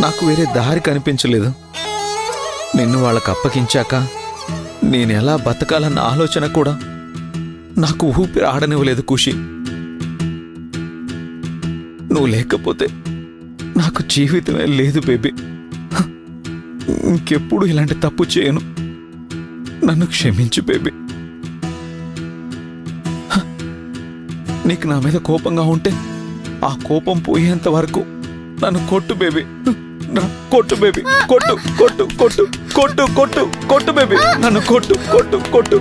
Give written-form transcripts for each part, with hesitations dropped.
నాకు వేరే దారి కనిపించలేదు. నిన్ను వాళ్ళకు అప్పగించాక నేనెలా బతకాలన్న ఆలోచన కూడా నాకు ఊపిరి ఆడనివ్వలేదు ఖుషి. నువ్వు లేకపోతే నాకు జీవితమే లేదు బేబీ. ఇంకెప్పుడు ఇలాంటి తప్పు చేయను. నన్ను క్షమించు బేబీ. నీకు నా మీద కోపంగా ఉంటే ఆ కోపం పోయేంత వరకు నన్ను కొట్టు బేబీ. కొట్టు బేబీ, కొట్టు కొట్టు కొట్టు కొట్టు కొట్టు కొట్టు బేబీ. నన్ను కొట్టు కొట్టు కొట్టు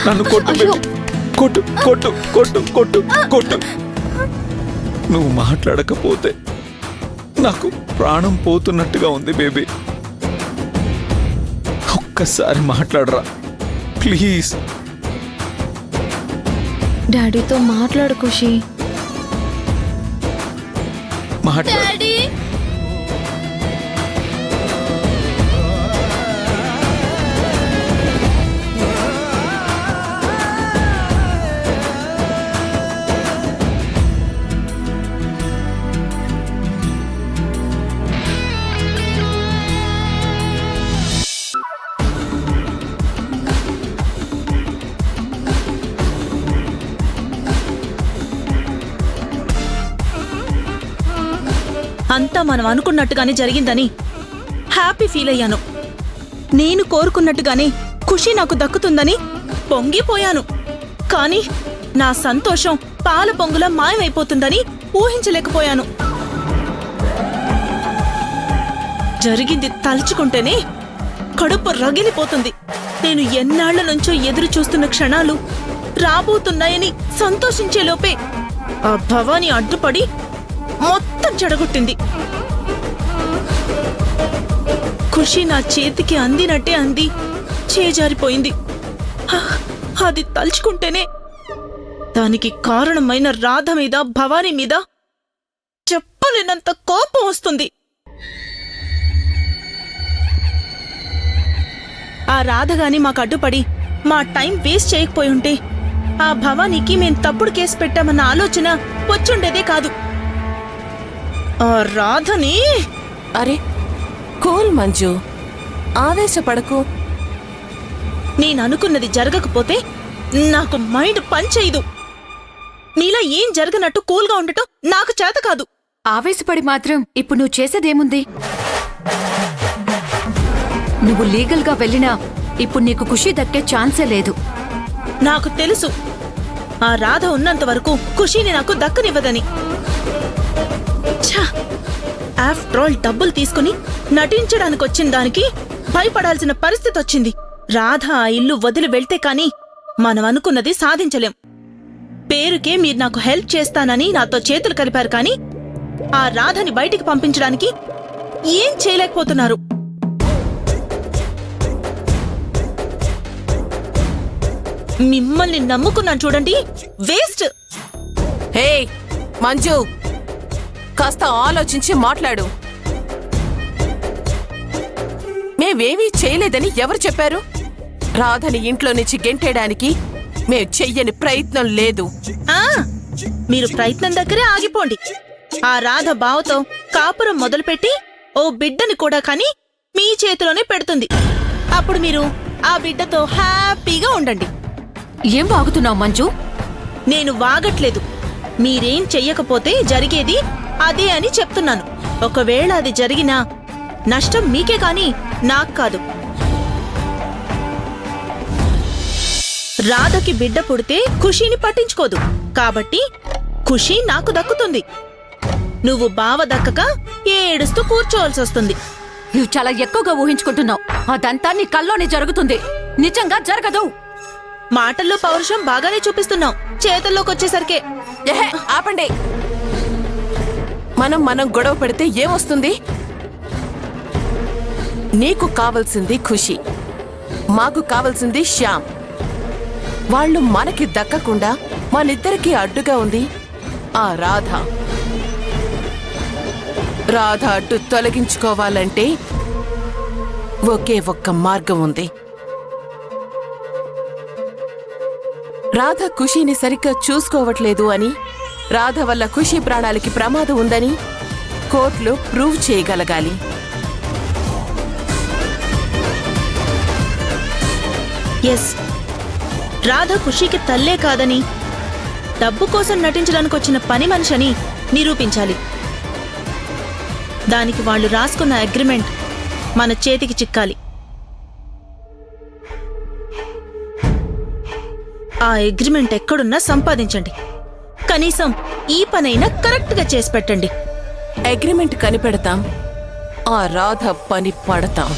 నన్ను కొట్టు బేబీ. కొట్టు కొట్టు కొట్టు కొట్టు కొట్టు. నువ్వు మాట్లాడకపోతే నాకు ప్రాణం పోతున్నట్టుగా ఉంది బేబీ. ఒక్కసారి మాట్లాడరా ప్లీజ్. డాడీతో మాట్లాడు ఖుషి. మాట్లాడు. అంతా మనం అనుకున్నట్టుగానే జరిగిందని హ్యాపీ ఫీల్ అయ్యాను. నేను కోరుకున్నట్టుగానే ఖుషి నాకు దక్కుతుందని పొంగిపోయాను. కానీ నా సంతోషం పాల పొంగులా మాయమైపోతుందని ఊహించలేకపోయాను. జరిగింది తలుచుకుంటేనే కడుపు రగిలిపోతుంది. నేను ఎన్నాళ్ల నుంచో ఎదురు చూస్తున్న క్షణాలు రాబోతున్నాయని సంతోషించేలోపే ఆ భవాని అడ్డుపడి మొత్తం చెడగొట్టింది. ఖుషి నా చేతికి అందినట్టే అంది చేజారిపోయింది. అది తలుచుకుంటేనే దానికి కారణమైన రాధ మీద భవాని మీద చెప్పలేనంత కోపం వస్తుంది. ఆ రాధగాని మాకు అడ్డుపడి మా టైం వేస్ట్ చేయకపోయి ఉంటే ఆ భవానీకి మేం తప్పుడు కేసు పెట్టామన్న ఆలోచన వచ్చుండేదే కాదు. ఆ రాధని... అరే కూల్ మంజు, ఆవేశపడకు. నేననుకున్నది జరగకపోతే నాకు మైండ్ పనిచేయదు. నీలా ఏం జరగనట్టు కూల్గా ఉండటం నాకు చేత కాదు. ఆవేశపడి మాత్రం ఇప్పుడు నువ్వు చేసేదేముంది? నువ్వు లీగల్గా వెళ్ళినా ఇప్పుడు నీకు ఖుషి దక్కే ఛాన్సే లేదు. నాకు తెలుసు ఆ రాధ ఉన్నంత వరకు ఖుషీని నాకు దక్కనివ్వదని. ఆఫ్టర్ ఆల్ డబ్బులు తీసుకుని నటించడానికొచ్చిన దానికి భయపడాల్సిన పరిస్థితి వచ్చింది. రాధ ఆ ఇల్లు వదిలి వెళ్తే కాని మనం అనుకున్నది సాధించలేం. పేరుకే మీరు నాకు హెల్ప్ చేస్తానని నాతో చేతులు కలిపారు, కానీ ఆ రాధని బయటికి పంపించడానికి ఏం చేయలేకపోతున్నారు. మిమ్మల్ని నమ్ముకున్నాను చూడండి, వేస్ట్. హే మంజు, కాస్త ఆలోచించి మాట్లాడు. మేమేమీ చేయలేదని ఎవరు చెప్పారు? రాధని ఇంట్లో నుంచి గెంటేయడానికి మేం చెయ్యని ప్రయత్నం లేదు. మీరు ప్రయత్నం దగ్గరే ఆగిపోండి. ఆ రాధ బావతో కాపురం మొదలుపెట్టి ఓ బిడ్డని కూడా కని మీ చేతిలోనే పెడుతుంది. అప్పుడు మీరు ఆ బిడ్డతో హ్యాపీగా ఉండండి. ఏం వాగుతున్నావు మంజు? నేను వాగట్లేదు. మీరేం చెయ్యకపోతే జరిగేది అదే అని చెప్తున్నాను. ఒకవేళ అది జరిగినా నష్టం మీకే కాని నాకు కాదు. రాధకి బిడ్డ పుడితే ఖుషీని పట్టించుకోదు, కాబట్టి ఖుషీ నాకు దక్కుతుంది. నువ్వు బావ దక్కక ఏడుస్తూ కూర్చోవలసి వస్తుంది. నువ్వు చాలా ఎక్కువగా ఊహించుకుంటున్నావు. అదంతా నీ కల్లోనే జరుగుతుంది, నిజంగా జరగదు. మాటల్లో పౌరుషం బాగానే చూపిస్తున్నావు, చేతల్లోకొచ్చేసరికే. ఆపండి. మనం గొడవ పెడితే ఏమొస్తుంది? నీకు కావలసింది ఖుషి, మాకు కావలసింది శ్యామ్. వాళ్ళు మనకి దక్కకుండా మనిద్దరికీ అడ్డుగా ఉంది ఆ రాధ. రాధ అడ్డు తొలగించుకోవాలంటే ఒకే ఒక్క మార్గం ఉంది. రాధ ఖుషీని సరిగ్గా చూసుకోవట్లేదు అని, రాధ వల్ల ఖుషీ ప్రాణాలకి ప్రమాదం ఉందని కోర్టులో ప్రూవ్ చేయగలగాలి. ఎస్, రాధ ఖుషీకి తల్లే కాదని, డబ్బు కోసం నటించడానికి వచ్చిన పని మనిషని నిరూపించాలి. దానికి వాళ్ళు రాసుకున్న అగ్రిమెంట్ మన చేతికి చిక్కాలి. ఆ అగ్రిమెంట్ ఎక్కడున్నా సంపాదించండి. కనీసం ఈ పనైనా కరెక్ట్గా చేసి పెట్టండి. అగ్రిమెంట్ కనిపెడతాం, ఆ రాధ పని పడతాం.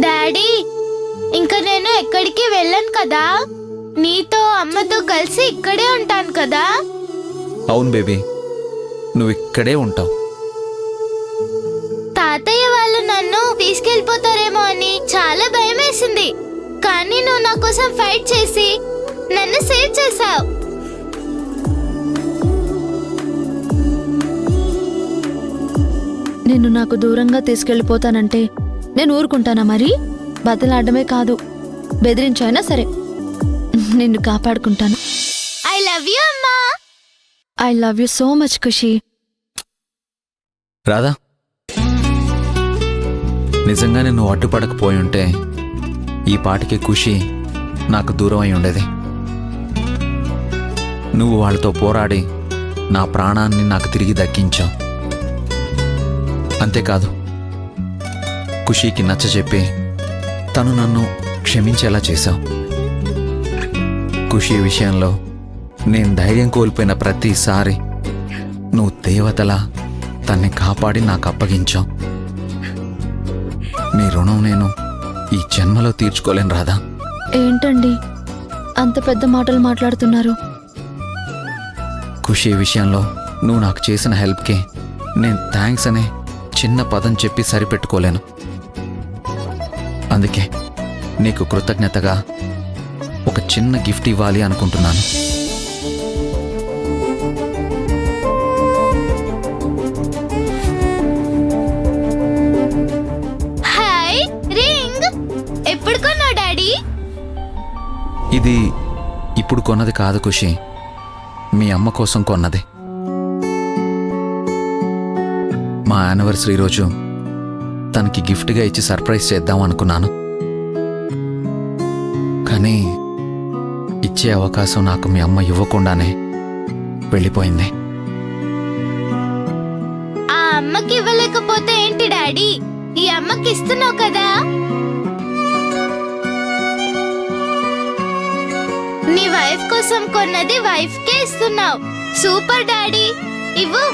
డాడీ, ఇంకా నేను ఎక్కడికి వెళ్ళను కదా, నీతో అమ్మతో కలిసి ఇక్కడే ఉంటాను కదా. అవును బేబీ, నువ్వు ఇక్కడే ఉంటావు. తాతయ్య వాళ్ళు నన్ను తీసుకెళ్ళిపోతారేమో అని చాలా భయం వేసింది, కానీ నువ్వు నా కోసం ఫైట్ చేసి నన్ను సేవ్ చేశావు. నిన్ను నాకు దూరంగా తీసుకెళ్ళిపోతానంటే నేను ఊరుకుంటానా? మరి బదలాడమే కాదు, బెదిరించైనా సరే నిన్ను కాపాడుకుంటాను. ఐ లవ్ యూ అమ్మా. I love you so much Khushi. Radha, నిజంగానే నువ్వు అడ్డుపడకపోయి ఉంటే ఈ పాటికి ఖుషి నాకు దూరం అయి ఉండేది. నువ్వు వాళ్ళతో పోరాడి నా ప్రాణాన్ని నాకు తిరిగి దక్కించావు. అంతేకాదు, ఖుషీకి నచ్చజెప్పి తను నన్ను క్షమించేలా చేశావు. ఖుషీ విషయంలో నేను ధైర్యం కోల్పోయిన ప్రతిసారి నువ్వు దేవతలా తన్ని కాపాడి నాకు అప్పగించావు. నీ రుణం నేను ఈ జన్మలో తీర్చుకోలేను రాధా. ఏంటండి అంత పెద్ద మాటలు మాట్లాడుతున్నారు? ఖుషీ విషయంలో నువ్వు నాకు చేసిన హెల్ప్కి నేను థ్యాంక్స్ అనే చిన్న పదం చెప్పి సరిపెట్టుకోలేను. అందుకే నీకు కృతజ్ఞతగా ఒక చిన్న గిఫ్ట్ ఇవ్వాలి అనుకుంటున్నాను. హాయ్, రింగ్ ఎప్పుడు కొన్నావు డాడీ? ఇది ఇప్పుడు కొన్నది కాదు ఖుషి, మీ అమ్మ కోసం కొన్నది. మా యానివర్సరీ రోజు తనకి గిఫ్ట్గా ఇచ్చి సర్ప్రైజ్ చేద్దాం అనుకున్నాను. కానీ ఇచ్చే అవకాశం నాకు మీ అమ్మ ఇవ్వకుండానే వెళ్ళిపోయింది. ఆ అమ్మకి ఇవ్వలేకపోతే ఏంటి డాడీ, ఈ అమ్మకి ఇస్తున్నావు కదా. నీ వైఫ్ కోసం కొన్నది వైఫ్ కే ఇస్తున్నావు. సూపర్ డాడీ, ఇవ్వు.